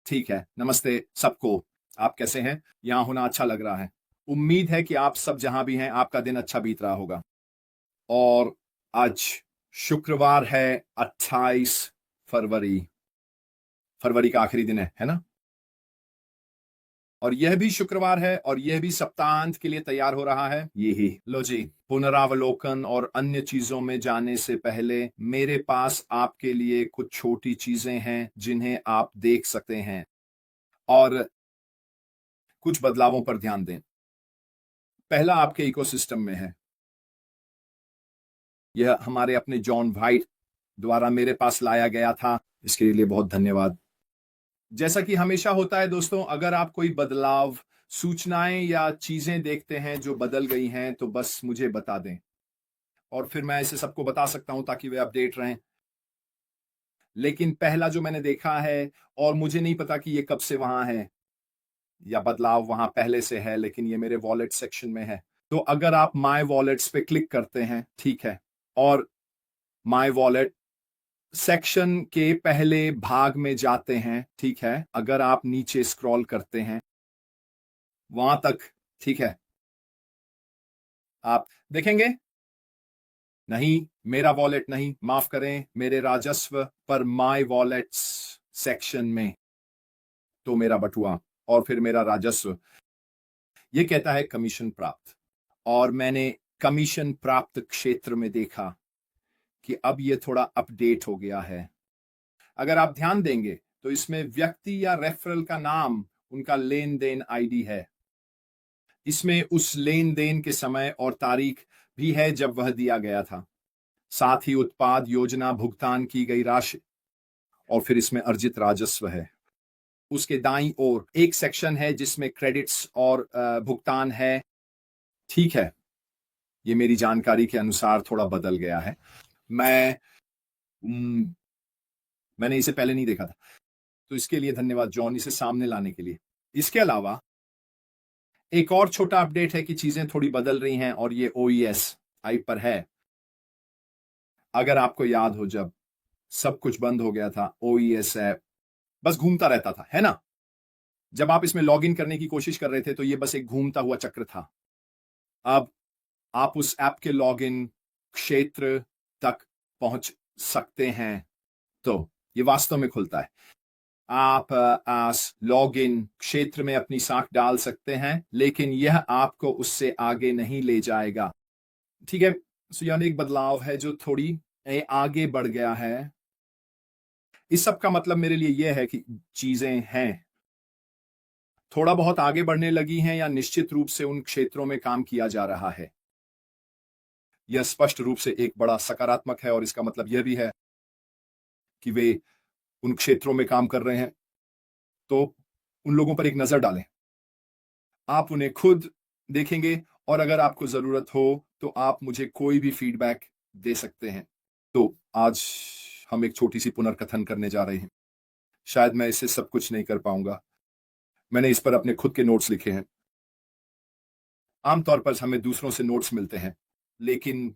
ठीक है, नमस्ते सबको। आप कैसे हैं? यहाँ होना अच्छा लग रहा है। उम्मीद है कि आप सब जहां भी हैं आपका दिन अच्छा बीत रहा होगा। और आज शुक्रवार है, 28 फरवरी। फरवरी का आखिरी दिन है ना? और यह भी शुक्रवार है और यह भी सप्ताहांत के लिए तैयार हो रहा है। यही लो जी। पुनरावलोकन और अन्य चीजों में जाने से पहले मेरे पास आपके लिए कुछ छोटी चीजें हैं जिन्हें आप देख सकते हैं और कुछ बदलावों पर ध्यान दें। पहला आपके इकोसिस्टम में है। यह हमारे अपने जॉन वाइट द्वारा मेरे पास लाया गया था। इसके लिए बहुत धन्यवाद। जैसा कि हमेशा होता है दोस्तों, अगर आप कोई बदलाव, सूचनाएं या चीजें देखते हैं जो बदल गई हैं तो बस मुझे बता दें और फिर मैं इसे सबको बता सकता हूं ताकि वे अपडेट रहें। लेकिन पहला जो मैंने देखा है, और मुझे नहीं पता कि ये कब से वहां है या बदलाव वहां पहले से है, लेकिन ये मेरे वॉलेट सेक्शन में है। तो अगर आप माय वॉलेट्स पे क्लिक करते हैं, ठीक है, और माय वॉलेट सेक्शन के पहले भाग में जाते हैं, ठीक है, अगर आप नीचे स्क्रॉल करते हैं वहां तक, ठीक है, आप देखेंगे। नहीं, मेरा वॉलेट नहीं, माफ करें, मेरे राजस्व पर माय वॉलेट्स सेक्शन में। तो मेरा बटुआ और फिर मेरा राजस्व, ये कहता है कमीशन प्राप्त। और मैंने कमीशन प्राप्त क्षेत्र में देखा कि अब ये थोड़ा अपडेट हो गया है। अगर आप ध्यान देंगे तो इसमें व्यक्ति या रेफरल का नाम उनका लेन देन आईडी है। इसमें उस लेन देन के समय और तारीख भी है जब वह दिया गया था। साथ ही उत्पाद, योजना, भुगतान की गई राशि और फिर इसमें अर्जित राजस्व है। उसके दाईं ओर एक सेक्शन है जिसमें क्रेडिट्स और भुगतान है। ठीक है, ये मेरी जानकारी के अनुसार थोड़ा बदल गया है। मैंने इसे पहले नहीं देखा था, तो इसके लिए धन्यवाद जॉन, इसे सामने लाने के लिए। इसके अलावा एक और छोटा अपडेट है कि चीजें थोड़ी बदल रही हैं और ये OES आई पर है। अगर आपको याद हो, जब सब कुछ बंद हो गया था, OES ऐप बस घूमता रहता था, है ना? जब आप इसमें लॉग इन करने की कोशिश कर रहे थे तो ये बस एक घूमता हुआ चक्र था। अब आप उस ऐप के लॉग इन क्षेत्र तक पहुंच सकते हैं। तो ये वास्तव में खुलता है। आप लॉग इन क्षेत्र में अपनी साख डाल सकते हैं, लेकिन यह आपको उससे आगे नहीं ले जाएगा। ठीक है, सो यानी एक बदलाव है जो थोड़ी आगे बढ़ गया है। इस सब का मतलब मेरे लिए यह है कि चीजें हैं थोड़ा बहुत आगे बढ़ने लगी हैं या निश्चित रूप से उन क्षेत्रों में काम किया जा रहा है। यह स्पष्ट रूप से एक बड़ा सकारात्मक है और इसका मतलब यह भी है कि वे उन क्षेत्रों में काम कर रहे हैं। तो उन लोगों पर एक नजर डालें। आप उन्हें खुद देखेंगे और अगर आपको जरूरत हो तो आप मुझे कोई भी फीडबैक दे सकते हैं। तो आज हम एक छोटी सी पुनर्कथन करने जा रहे हैं। शायद मैं इससे सब कुछ नहीं कर पाऊंगा। मैंने इस पर अपने खुद के नोट्स लिखे हैं। आमतौर पर हमें दूसरों से नोट्स मिलते हैं, लेकिन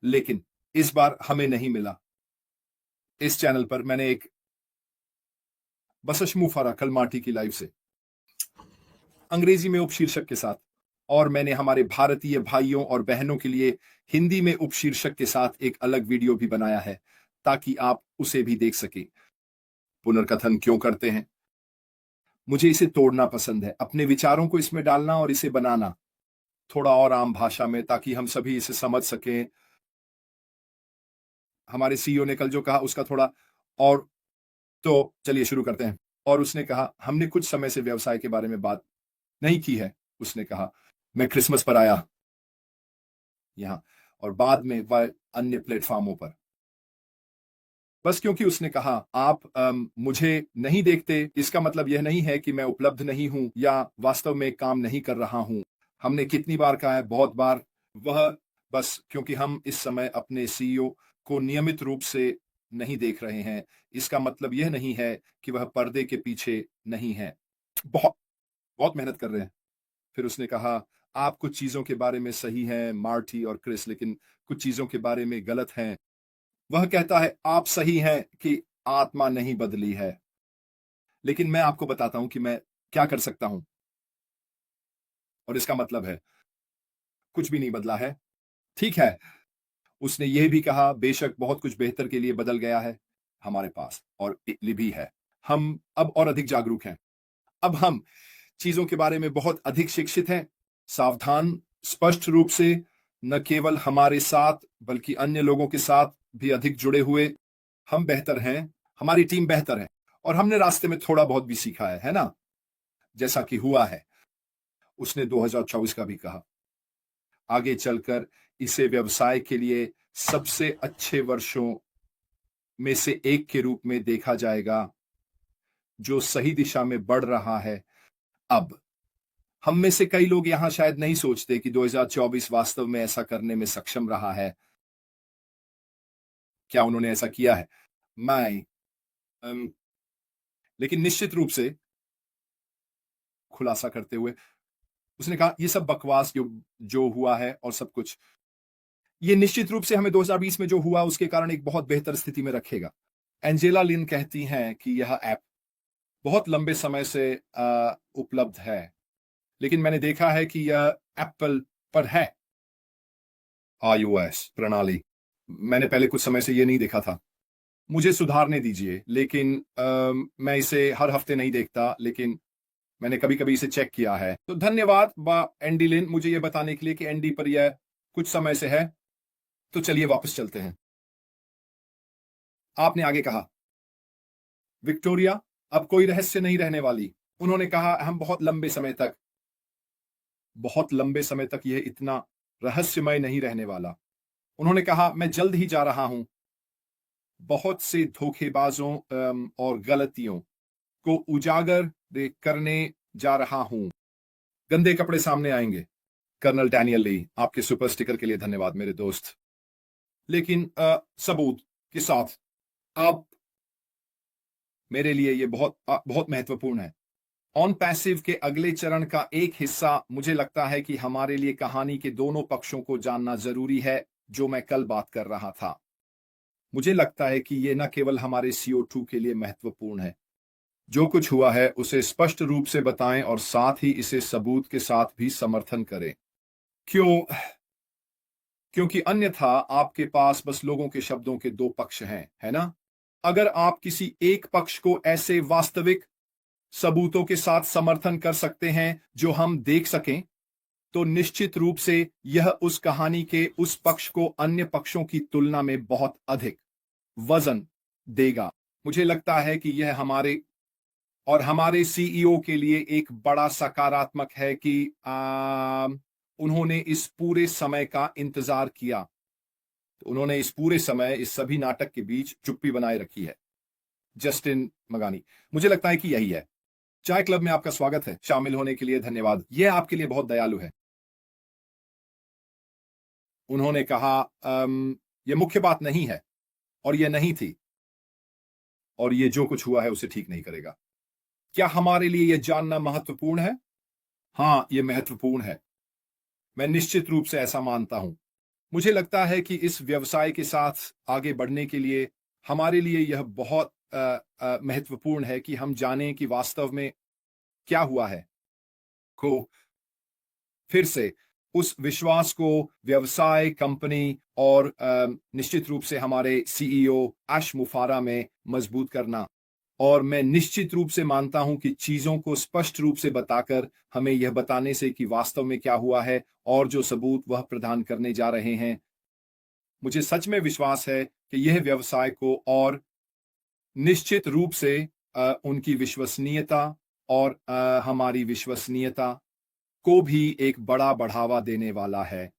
लेकिन इस बार हमें नहीं मिला। इस चैनल पर मैंने एक बसश मुफारा कल माटी की लाइव से अंग्रेजी में उपशीर्षक के साथ, और मैंने हमारे भारतीय भाइयों और बहनों के लिए हिंदी में उपशीर्षक के साथ एक अलग वीडियो भी बनाया है ताकि आप उसे भी देख सकें। पुनर्कथन क्यों करते हैं? मुझे इसे तोड़ना पसंद है, अपने विचारों को इसमें डालना और इसे बनाना थोड़ा और आम भाषा में ताकि हम सभी इसे समझ सकें। हमारे CEO ने कल जो कहा उसका थोड़ा और, तो चलिए शुरू करते हैं। और उसने कहा, हमने कुछ समय से व्यवसाय के बारे में बात नहीं की है। उसने कहा, मैं क्रिसमस पर आया यहां और बाद में वह अन्य प्लेटफॉर्मों पर, बस क्योंकि उसने कहा आप मुझे नहीं देखते, इसका मतलब यह नहीं है कि मैं उपलब्ध नहीं हूं या वास्तव में काम नहीं कर रहा हूं। हमने कितनी बार कहा है, बहुत बार। वह बस क्योंकि हम इस समय अपने CEO को नियमित रूप से नहीं देख रहे हैं, इसका मतलब यह नहीं है कि वह पर्दे के पीछे नहीं है। बहुत बहुत मेहनत कर रहे हैं। फिर उसने कहा, आप कुछ चीजों के बारे में सही हैं मार्टी और क्रिस, लेकिन कुछ चीजों के बारे में गलत हैं। वह कहता है, आप सही हैं कि आत्मा नहीं बदली है, लेकिन मैं आपको बताता हूं कि मैं क्या कर सकता हूं। और इसका मतलब है कुछ भी नहीं बदला है। ठीक है, उसने यह भी कहा बेशक बहुत कुछ बेहतर के लिए बदल गया है हमारे पास, और इटली भी है। हम अब और अधिक जागरूक हैं। अब हम चीजों के बारे में बहुत अधिक शिक्षित हैं, सावधान, स्पष्ट रूप से, न केवल हमारे साथ बल्कि अन्य लोगों के साथ भी अधिक जुड़े हुए। हम बेहतर हैं, हमारी टीम बेहतर है, और हमने रास्ते में थोड़ा बहुत भी सीखा है ना? जैसा कि हुआ है। उसने 2024 का भी कहा, आगे चलकर इसे व्यवसाय के लिए सबसे अच्छे वर्षों में से एक के रूप में देखा जाएगा, जो सही दिशा में बढ़ रहा है। अब हम में से कई लोग यहां शायद नहीं सोचते कि 2024 वास्तव में ऐसा करने में सक्षम रहा है। क्या उन्होंने ऐसा किया है? मैं अम, लेकिन निश्चित रूप से खुलासा करते हुए उसने कहा ये सब बकवास जो जो हुआ है और सब कुछ, ये निश्चित रूप से हमें 2020 में जो हुआ उसके कारण एक बहुत बेहतर स्थिति में रखेगा। एंजेला लिन कहती हैं कि यह ऐप बहुत लंबे समय से उपलब्ध है, लेकिन मैंने देखा है कि यह एप्पल पर है, iOS प्रणाली। मैंने पहले कुछ समय से ये नहीं देखा था। मुझे सुधारने दीजिए, लेकिन मैं इसे हर हफ्ते नहीं देखता, लेकिन मैंने कभी कभी इसे चेक किया है। तो धन्यवाद एंडी लिन मुझे यह बताने के लिए कि एंडी पर यह कुछ समय से है। तो चलिए वापस चलते हैं। आपने आगे कहा, विक्टोरिया अब कोई रहस्य नहीं रहने वाली। उन्होंने कहा हम बहुत लंबे समय तक यह इतना रहस्यमय नहीं रहने वाला। उन्होंने कहा मैं जल्द ही जा रहा हूं, बहुत से धोखेबाजों और गलतियों को उजागर करने जा रहा हूं। गंदे कपड़े सामने आएंगे। कर्नल डैनियल ली, आपके सुपर स्टिकर के लिए धन्यवाद मेरे दोस्त। लेकिन सबूत के साथ आप, मेरे लिए यह बहुत महत्वपूर्ण है। ऑन पैसिव के अगले चरण का एक हिस्सा, मुझे लगता है कि हमारे लिए कहानी के दोनों पक्षों को जानना जरूरी है, जो मैं कल बात कर रहा था। मुझे लगता है कि यह न केवल हमारे CO2 के लिए महत्वपूर्ण है, जो कुछ हुआ है उसे स्पष्ट रूप से बताएं और साथ ही इसे सबूत के साथ भी समर्थन करें। क्योंकि अन्यथा आपके पास बस लोगों के शब्दों के दो पक्ष हैं, है ना? अगर आप किसी एक पक्ष को ऐसे वास्तविक सबूतों के साथ समर्थन कर सकते हैं जो हम देख सकें, तो निश्चित रूप से यह उस कहानी के उस पक्ष को अन्य पक्षों की तुलना में बहुत अधिक वजन देगा। मुझे लगता है कि यह हमारे CEO के लिए एक बड़ा सकारात्मक है कि उन्होंने इस पूरे समय का इंतजार किया। तो उन्होंने इस पूरे समय, इस सभी नाटक के बीच चुप्पी बनाए रखी है। जस्टिन मगानी, मुझे लगता है कि यही है। चाय क्लब में आपका स्वागत है। शामिल होने के लिए धन्यवाद। यह आपके लिए बहुत दयालु है। उन्होंने कहा यह मुख्य बात नहीं है, और यह नहीं थी, और यह जो कुछ हुआ है उसे ठीक नहीं करेगा। क्या हमारे लिए यह जानना महत्वपूर्ण है? हां, यह महत्वपूर्ण है। मैं निश्चित रूप से ऐसा मानता हूं। मुझे लगता है कि इस व्यवसाय के साथ आगे बढ़ने के लिए हमारे लिए यह बहुत महत्वपूर्ण है कि हम जानें कि वास्तव में क्या हुआ है। को फिर से उस विश्वास को व्यवसाय, कंपनी और निश्चित रूप से हमारे CEO एश मुफारा में मजबूत करना। और मैं निश्चित रूप से मानता हूं कि चीजों को स्पष्ट रूप से बताकर, हमें यह बताने से कि वास्तव में क्या हुआ है और जो सबूत वह प्रदान करने जा रहे हैं, मुझे सच में विश्वास है कि यह व्यवसाय को और निश्चित रूप से उनकी विश्वसनीयता और हमारी विश्वसनीयता को भी एक बड़ा बढ़ावा देने वाला है।